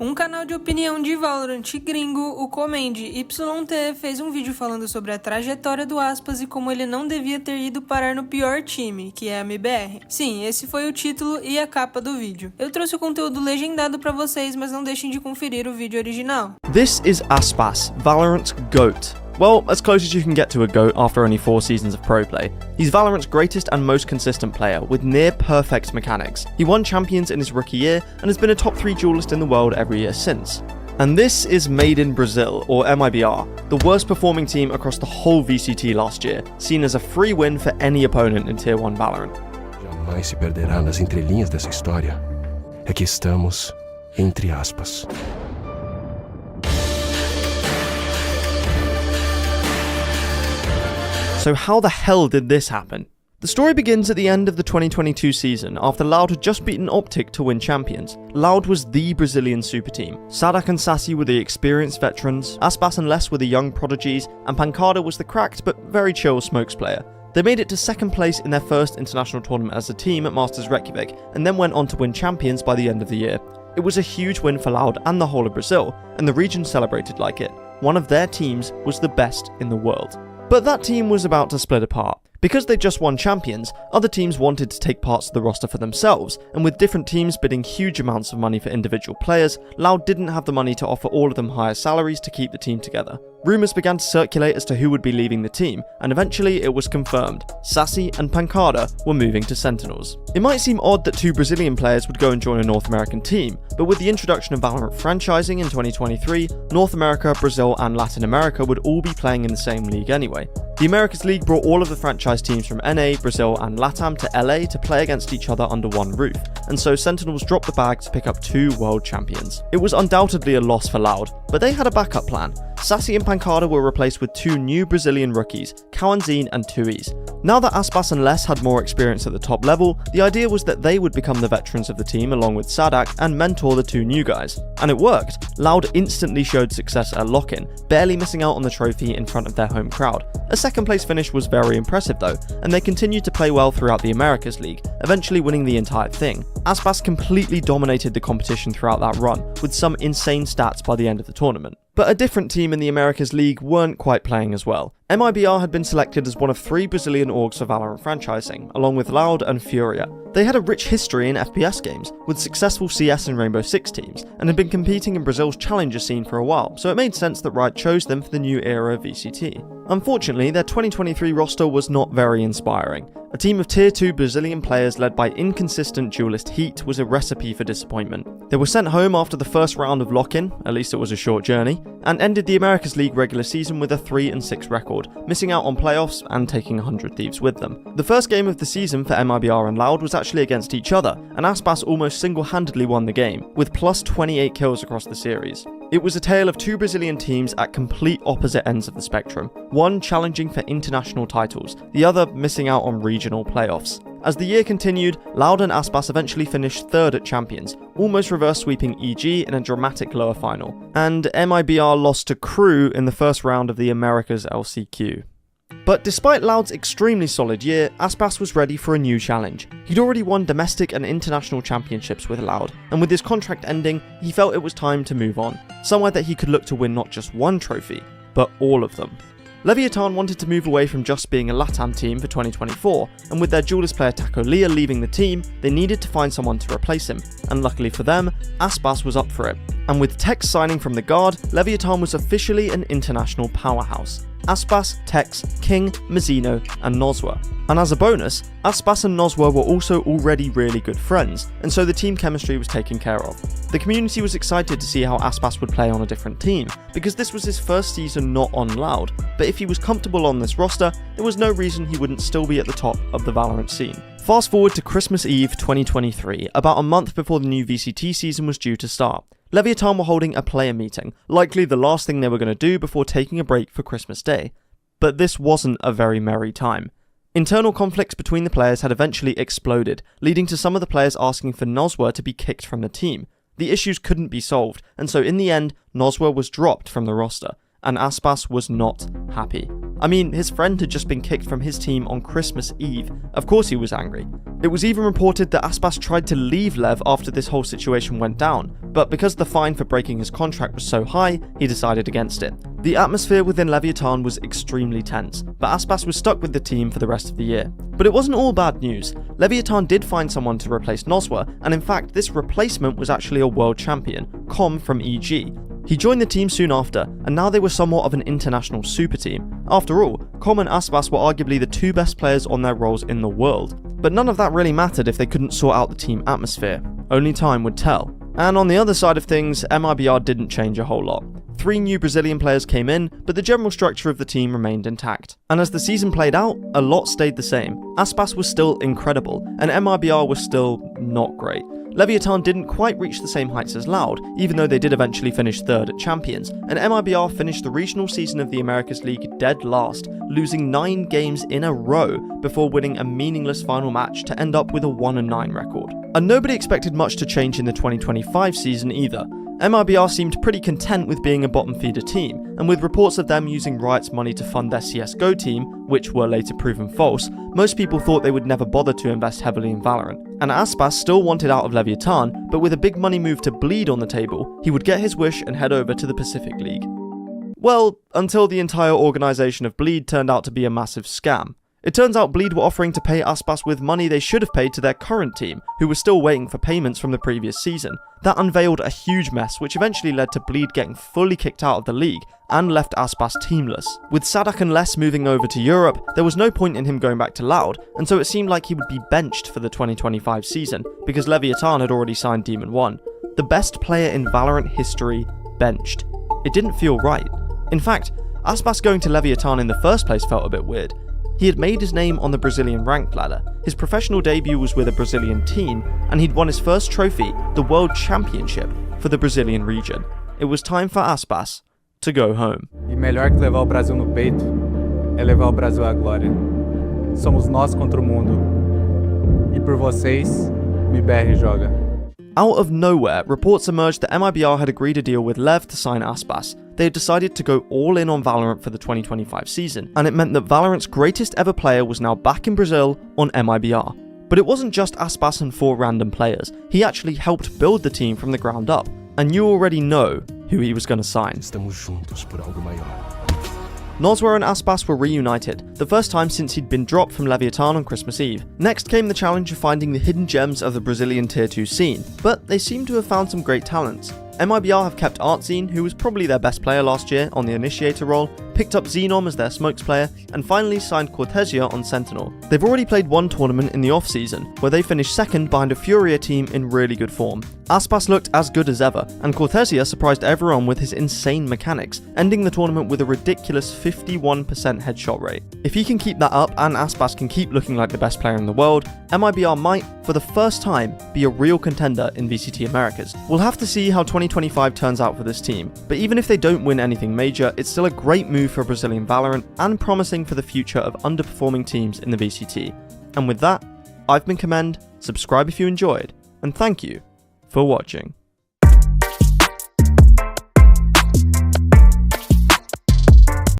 Um canal de opinião de Valorant gringo, o Comende YT, fez um vídeo falando sobre a trajetória do Aspas e como ele não devia ter ido parar no pior time, que é a MIBR. Sim, esse foi o título e a capa do vídeo. Eu trouxe o conteúdo legendado pra vocês, mas não deixem de conferir o vídeo original. This is Aspas, Valorant's GOAT. Well, as close as you can get to a GOAT after only 4 seasons of pro play. He's Valorant's greatest and most consistent player, with near-perfect mechanics. He won champions in his rookie year, and has been a top 3 duelist in the world every year since. And this is Made in Brazil, or MIBR, the worst performing team across the whole VCT last year, seen as a free win for any opponent in Tier 1 Valorant. Jamais se perderá nas entrelinhas dessa história é que estamos entre aspas. So how the hell did this happen? The story begins at the end of the 2022 season after Loud had just beaten Optic to win champions. Loud was the Brazilian super team. Sadak and Sassy were the experienced veterans, Aspas and Les were the young prodigies, and Pancada was the cracked but very chill smokes player. They made it to second place in their first international tournament as a team at Masters Reykjavik, and then went on to win champions by the end of the year. It was a huge win for Loud and the whole of Brazil, and the region celebrated like it. One of their teams was the best in the world. But that team was about to split apart. Because they just won champions, other teams wanted to take parts of the roster for themselves, and with different teams bidding huge amounts of money for individual players, Loud didn't have the money to offer all of them higher salaries to keep the team together. Rumours began to circulate as to who would be leaving the team, and eventually it was confirmed. Sassy and Pancada were moving to Sentinels. It might seem odd that 2 Brazilian players would go and join a North American team, but with the introduction of Valorant franchising in 2023, North America, Brazil and Latin America would all be playing in the same league anyway. The Americas League brought all of the franchise teams from NA, Brazil and LATAM to LA to play against each other under one roof, and so Sentinels dropped the bag to pick up 2 world champions. It was undoubtedly a loss for Loud, but they had a backup plan. Sassy and Pancada were replaced with 2 new Brazilian rookies, Kawanzine and Tuis. Now that Aspas and Les had more experience at the top level, the idea was that they would become the veterans of the team along with Sadak and mentor the 2 new guys. And it worked. Loud instantly showed success at lock-in, barely missing out on the trophy in front of their home crowd. A second place finish was very impressive though, and they continued to play well throughout the Americas League, eventually winning the entire thing. Aspas completely dominated the competition throughout that run, with some insane stats by the end of the tournament. But a different team in the Americas League weren't quite playing as well. MIBR had been selected as one of 3 Brazilian orgs for Valorant franchising, along with Loud and Furia. They had a rich history in FPS games, with successful CS and Rainbow Six teams, and had been competing in Brazil's challenger scene for a while, so it made sense that Riot chose them for the new era of VCT. Unfortunately, their 2023 roster was not very inspiring. A team of Tier 2 Brazilian players led by inconsistent duelist Heat was a recipe for disappointment. They were sent home after the first round of lock-in, at least it was a short journey, and ended the Americas League regular season with a 3-6 record, missing out on playoffs and taking 100 Thieves with them. The first game of the season for MIBR and Loud was actually against each other, and Aspas almost single-handedly won the game, with plus 28 kills across the series. It was a tale of 2 Brazilian teams at complete opposite ends of the spectrum, one challenging for international titles, the other missing out on regional playoffs. As the year continued, Loud and Aspas eventually finished 3rd at Champions, almost reverse sweeping EG in a dramatic lower final, and MIBR lost to Crew in the first round of the Americas LCQ. But despite Loud's extremely solid year, Aspas was ready for a new challenge. He'd already won domestic and international championships with Loud, and with his contract ending, he felt it was time to move on, somewhere that he could look to win not just one trophy, but all of them. Leviatan wanted to move away from just being a LATAM team for 2024, and with their duelist player Taco Leah leaving the team, they needed to find someone to replace him, and luckily for them, Aspas was up for it. And with Tex signing from the Guard, Leviatan was officially an international powerhouse. Aspas, Tex, King, Mazzino, and Noswa. And as a bonus, Aspas and Noswa were also already really good friends, and so the team chemistry was taken care of. The community was excited to see how Aspas would play on a different team, because this was his first season not on Loud, but if he was comfortable on this roster, there was no reason he wouldn't still be at the top of the Valorant scene. Fast forward to Christmas Eve 2023, about a month before the new VCT season was due to start. Leviatan were holding a player meeting, likely the last thing they were going to do before taking a break for Christmas Day. But this wasn't a very merry time. Internal conflicts between the players had eventually exploded, leading to some of the players asking for Noswa to be kicked from the team. The issues couldn't be solved, and so in the end, Noswa was dropped from the roster, and Aspas was not happy. I mean, his friend had just been kicked from his team on Christmas Eve. Of course he was angry. It was even reported that Aspas tried to leave Lev after this whole situation went down, but because the fine for breaking his contract was so high, he decided against it. The atmosphere within Leviatan was extremely tense, but Aspas was stuck with the team for the rest of the year. But it wasn't all bad news. Leviatan did find someone to replace Noswa, and in fact this replacement was actually a world champion, Com from EG. He joined the team soon after, and now they were somewhat of an international super team. After all, Com and Aspas were arguably the two best players on their roles in the world. But none of that really mattered if they couldn't sort out the team atmosphere. Only time would tell. And on the other side of things, MIBR didn't change a whole lot. 3 new Brazilian players came in, but the general structure of the team remained intact. And as the season played out, a lot stayed the same. Aspas was still incredible, and MIBR was still not great. Leviatan didn't quite reach the same heights as Loud, even though they did eventually finish 3rd at Champions, and MIBR finished the regional season of the Americas League dead last, losing 9 games in a row before winning a meaningless final match to end up with a 1-9 record. And nobody expected much to change in the 2025 season either. MIBR seemed pretty content with being a bottom feeder team, and with reports of them using Riot's money to fund their CSGO team, which were later proven false, most people thought they would never bother to invest heavily in Valorant. And Aspas still wanted out of Leviatan, but with a big money move to Bleed on the table, he would get his wish and head over to the Pacific League. Well, until the entire organisation of Bleed turned out to be a massive scam. It turns out Bleed were offering to pay Aspas with money they should have paid to their current team, who were still waiting for payments from the previous season. That unveiled a huge mess, which eventually led to Bleed getting fully kicked out of the league, and left Aspas teamless. With Sadak and Les moving over to Europe, there was no point in him going back to Loud, and so it seemed like he would be benched for the 2025 season, because Leviatan had already signed Demon 1. The best player in Valorant history benched. It didn't feel right. In fact, Aspas going to Leviatan in the first place felt a bit weird. He had made his name on the Brazilian ranked ladder, his professional debut was with a Brazilian team, and he'd won his first trophy, the World Championship, for the Brazilian region. It was time for Aspas to go home. E melhor que levar o Brasil no peito é levar o Brasil à glória. Somos nós contra o mundo. E por vocês, MIBR joga. Out of nowhere, reports emerged that MIBR had agreed a deal with Lev to sign Aspas. They had decided to go all in on Valorant for the 2025 season, and it meant that Valorant's greatest ever player was now back in Brazil on MIBR. But it wasn't just Aspas and 4 random players. He actually helped build the team from the ground up, and you already know who he was going to sign. Estamos juntos por algo maior. Noswa and Aspas were reunited, the first time since he'd been dropped from Leviatan on Christmas Eve. Next came the challenge of finding the hidden gems of the Brazilian Tier 2 scene, but they seem to have found some great talents. MIBR have kept Artzine, who was probably their best player last year, on the initiator role, picked up Xenom as their smokes player, and finally signed Cortesia on Sentinel. They've already played one tournament in the off-season, where they finished second behind a Furia team in really good form. Aspas looked as good as ever, and Cortesia surprised everyone with his insane mechanics, ending the tournament with a ridiculous 51% headshot rate. If he can keep that up and Aspas can keep looking like the best player in the world, MIBR might, for the first time, be a real contender in VCT Americas. We'll have to see how 2025 turns out for this team, but even if they don't win anything major, it's still a great move for Brazilian Valorant and promising for the future of underperforming teams in the VCT. And with that, I've been Commend, subscribe if you enjoyed, and thank you for watching.